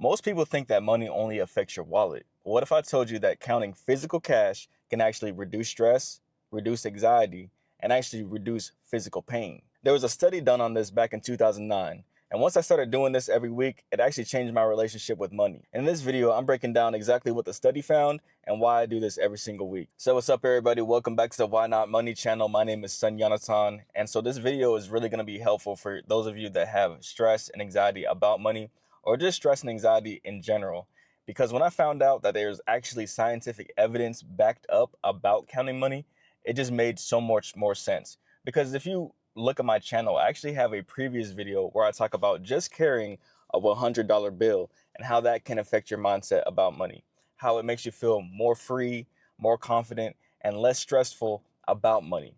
Most people think that money only affects your wallet. What if I told you that counting physical cash can actually reduce stress, reduce anxiety, and actually reduce physical pain? There was a study done on this back in 2009. And once I started doing this every week, it actually changed my relationship with money. In this video, I'm breaking down exactly what the study found and why I do this every single week. So what's up, everybody? Welcome back to the Why Not Money channel. My name is Sun Yonatan. And so this video is really going to be helpful for those of you that have stress and anxiety about money, or just stress and anxiety in general. Because when I found out that there's actually scientific evidence backed up about counting money, it just made so much more sense. Because if you look at my channel, I actually have a previous video where I talk about just carrying a $100 bill and how that can affect your mindset about money, how it makes you feel more free, more confident, and less stressful about money.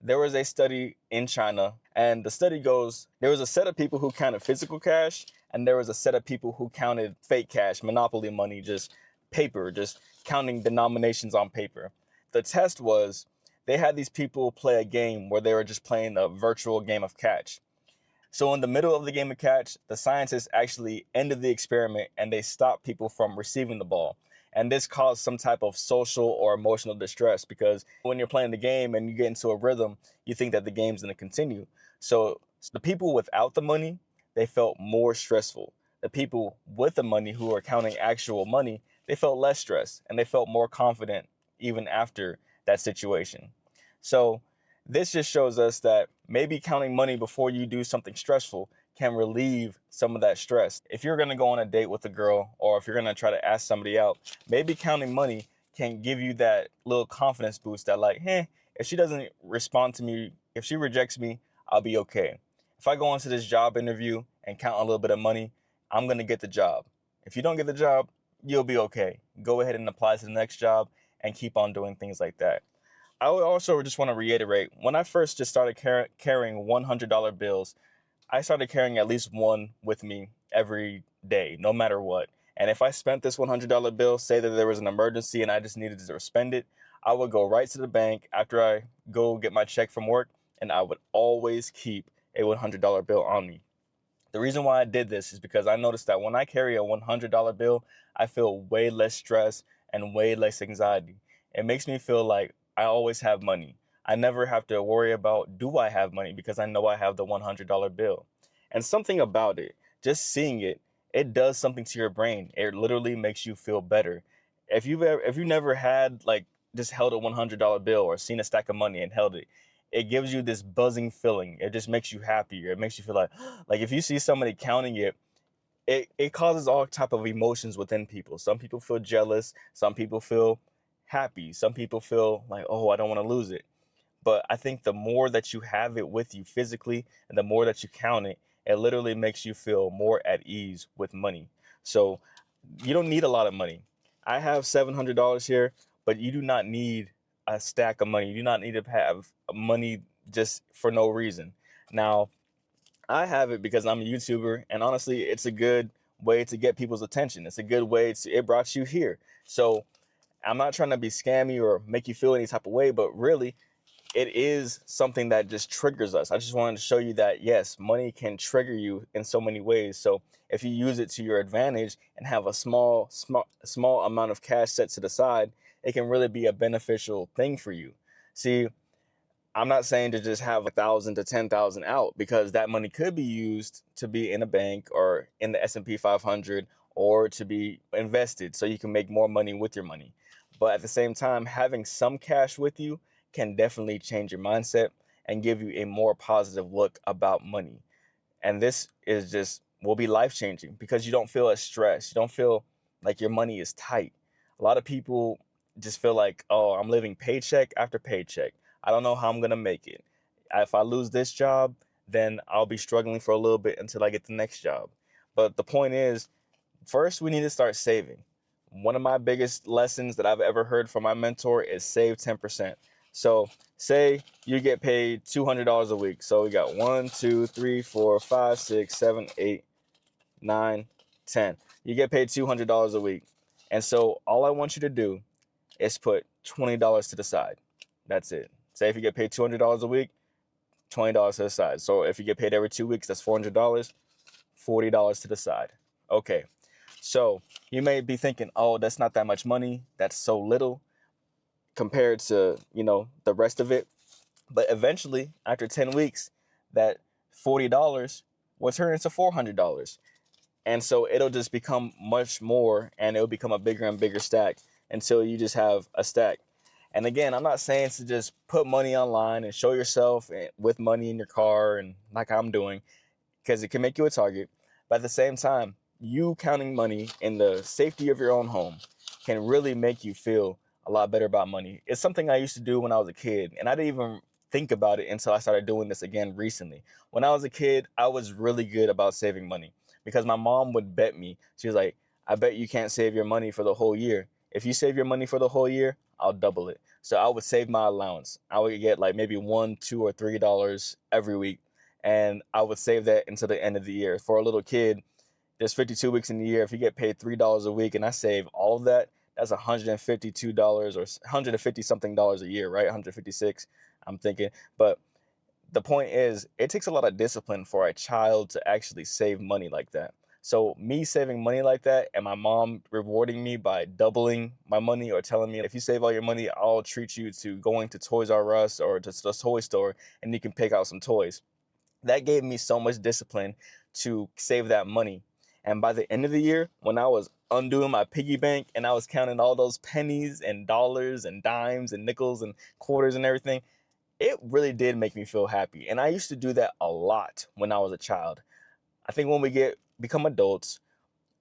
There was a study in China, and the study goes, there was a set of people who counted physical cash, and there was a set of people who counted fake cash, monopoly money, just paper, just counting denominations on paper. The test was they had these people play a game where they were just playing a virtual game of catch. So in the middle of the game of catch, the scientists actually ended the experiment and they stopped people from receiving the ball. And this caused some type of social or emotional distress, because when you're playing the game and you get into a rhythm, you think that the game's going to continue. So the people without the money, they felt more stressful. The people with the money who are counting actual money, they felt less stressed and they felt more confident even after that situation. So this just shows us that maybe counting money before you do something stressful can relieve some of that stress. If you're going to go on a date with a girl, or if you're going to try to ask somebody out, maybe counting money can give you that little confidence boost that, like, hey, if she doesn't respond to me, if she rejects me, I'll be okay. If I go into this job interview and count a little bit of money, I'm going to get the job. If you don't get the job, you'll be okay. Go ahead and apply to the next job and keep on doing things like that. I also just want to reiterate, when I first just started carrying $100 bills, I started carrying at least one with me every day, no matter what. And if I spent this $100 bill, say that there was an emergency and I just needed to spend it, I would go right to the bank after I go get my check from work, and I would always keep a $100 bill on me. The reason why I did this is because I noticed that when I carry a $100 bill, I feel way less stress and way less anxiety. It makes me feel like I always have money. I never have to worry about, do I have money, because I know I have the $100 bill. And something about it, just seeing it, it does something to your brain. It literally makes you feel better. If you never had, like, just held a $100 bill or seen a stack of money and held it, it gives you this buzzing feeling. It just makes you happier. It makes you feel like if you see somebody counting it, it causes all type of emotions within people. Some people feel jealous. Some people feel happy. Some people feel like, oh, I don't want to lose it. But I think the more that you have it with you physically and the more that you count it, it literally makes you feel more at ease with money. So you don't need a lot of money. I have $700 here, but you do not need a stack of money. You do not need to have money just for no reason. Now, I have it because I'm a YouTuber, and honestly, it's a good way to get people's attention. It's a good way it brought you here. So I'm not trying to be scammy or make you feel any type of way, but really, it is something that just triggers us. I just wanted to show you that, yes, money can trigger you in so many ways. So if you use it to your advantage and have a small amount of cash set to the side, it can really be a beneficial thing for you. See, I'm not saying to just have 1,000 to 10,000 out, because that money could be used to be in a bank or in the S&P 500, or to be invested so you can make more money with your money. But at the same time, having some cash with you can definitely change your mindset and give you a more positive look about money. And this is just will be life changing, because you don't feel as stressed. You don't feel like your money is tight. A lot of people just feel like, oh, I'm living paycheck after paycheck. I don't know how I'm going to make it. If I lose this job, then I'll be struggling for a little bit until I get the next job. But the point is, first, we need to start saving. One of my biggest lessons that I've ever heard from my mentor is save 10%. So say you get paid $200 a week. So we got 1, 2, 3, 4, 5, 6, 7, 8, 9, 10. You get paid $200 a week. And so all I want you to do is put $20 to the side. That's it. Say if you get paid $200 a week, $20 to the side. So if you get paid every 2 weeks, that's $400, $40 to the side. Okay. So you may be thinking, oh, that's not that much money. That's so little compared to, the rest of it. But eventually, after 10 weeks, that $40 will turn into $400. And so it'll just become much more, and it'll become a bigger and bigger stack until you just have a stack. And again, I'm not saying to just put money online and show yourself with money in your car and like I'm doing, because it can make you a target. But at the same time, you counting money in the safety of your own home can really make you feel a lot better about money. It's something I used to do when I was a kid, and I didn't even think about it until I started doing this again recently. When I was a kid, I was really good about saving money because my mom would bet me. She was like, I bet you can't save your money for the whole year. If you save your money for the whole year, I'll double it. So I would save my allowance. I would get like maybe $1, $2, or $3 every week, and I would save that until the end of the year. For a little kid, there's 52 weeks in the year. If you get paid $3 a week and I save all of that, that's $152 or 150 something dollars a year, right? 156, I'm thinking. But the point is, it takes a lot of discipline for a child to actually save money like that. So me saving money like that and my mom rewarding me by doubling my money or telling me, if you save all your money, I'll treat you to going to Toys R Us or to the toy store and you can pick out some toys. That gave me so much discipline to save that money. And by the end of the year, when I was undoing my piggy bank and I was counting all those pennies and dollars and dimes and nickels and quarters and everything, it really did make me feel happy. And I used to do that a lot when I was a child. I think when we become adults,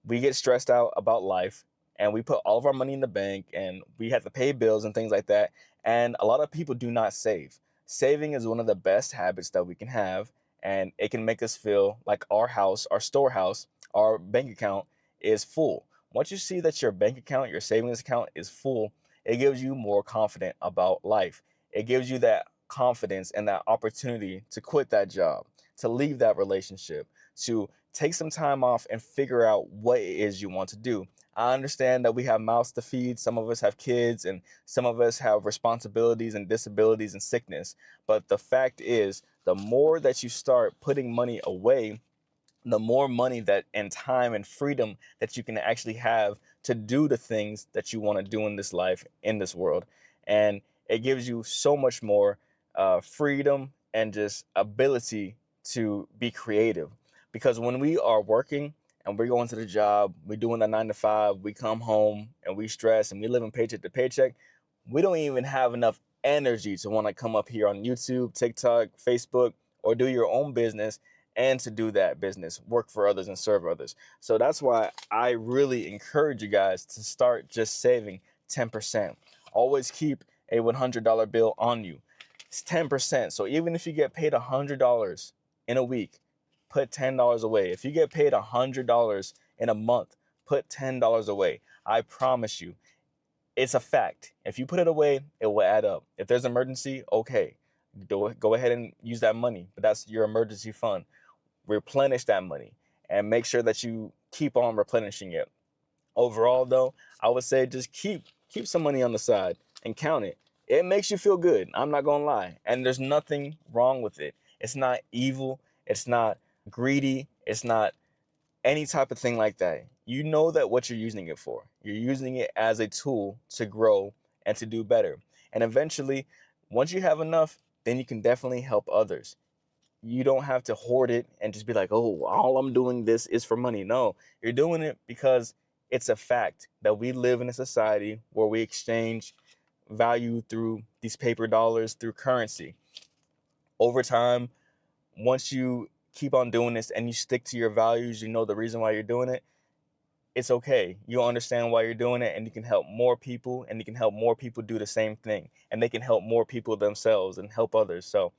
we get stressed out about life and we put all of our money in the bank and we have to pay bills and things like that. And a lot of people do not save. Saving is one of the best habits that we can have, and it can make us feel like our house, our storehouse, our bank account is full. Once you see that your bank account, your savings account is full, it gives you more confidence about life. It gives you that confidence and that opportunity to quit that job, to leave that relationship, to take some time off and figure out what it is you want to do. I understand that we have mouths to feed. Some of us have kids and some of us have responsibilities and disabilities and sickness. But the fact is, the more that you start putting money away, the more money that and time and freedom that you can actually have to do the things that you want to do in this life, in this world. And it gives you so much more freedom and just ability to be creative. Because when we are working and we're going to the job, we're doing the 9 to 5, we come home and we stress and we live in paycheck to paycheck, we don't even have enough energy to want to come up here on YouTube, TikTok, Facebook, or do your own business and to do that business, work for others and serve others. So that's why I really encourage you guys to start just saving 10%. Always keep a $100 bill on you. It's 10%. So even if you get paid $100 in a week, put $10 away. If you get paid $100 in a month, put $10 away. I promise you, it's a fact. If you put it away, it will add up. If there's an emergency, okay, go ahead and use that money, but that's your emergency fund. Replenish that money and make sure that you keep on replenishing it. Overall though, I would say just keep some money on the side and count it. It makes you feel good, I'm not gonna lie, and there's nothing wrong with it. It's not evil, it's not greedy, it's not any type of thing like that. You know that what you're using it for. You're using it as a tool to grow and to do better. And eventually, once you have enough, then you can definitely help others. You don't have to hoard it and just be like, oh, all I'm doing this is for money. No, you're doing it because it's a fact that we live in a society where we exchange value through these paper dollars, through currency. Over time, once you keep on doing this and you stick to your values, you know the reason why you're doing it, it's okay. You'll understand why you're doing it and you can help more people and you can help more people do the same thing and they can help more people themselves and help others. So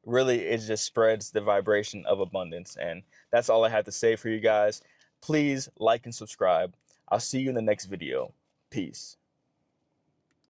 really it just spreads the vibration of abundance. And that's all I have to say for you guys. Please like and subscribe. I'll see you in the next video. Peace.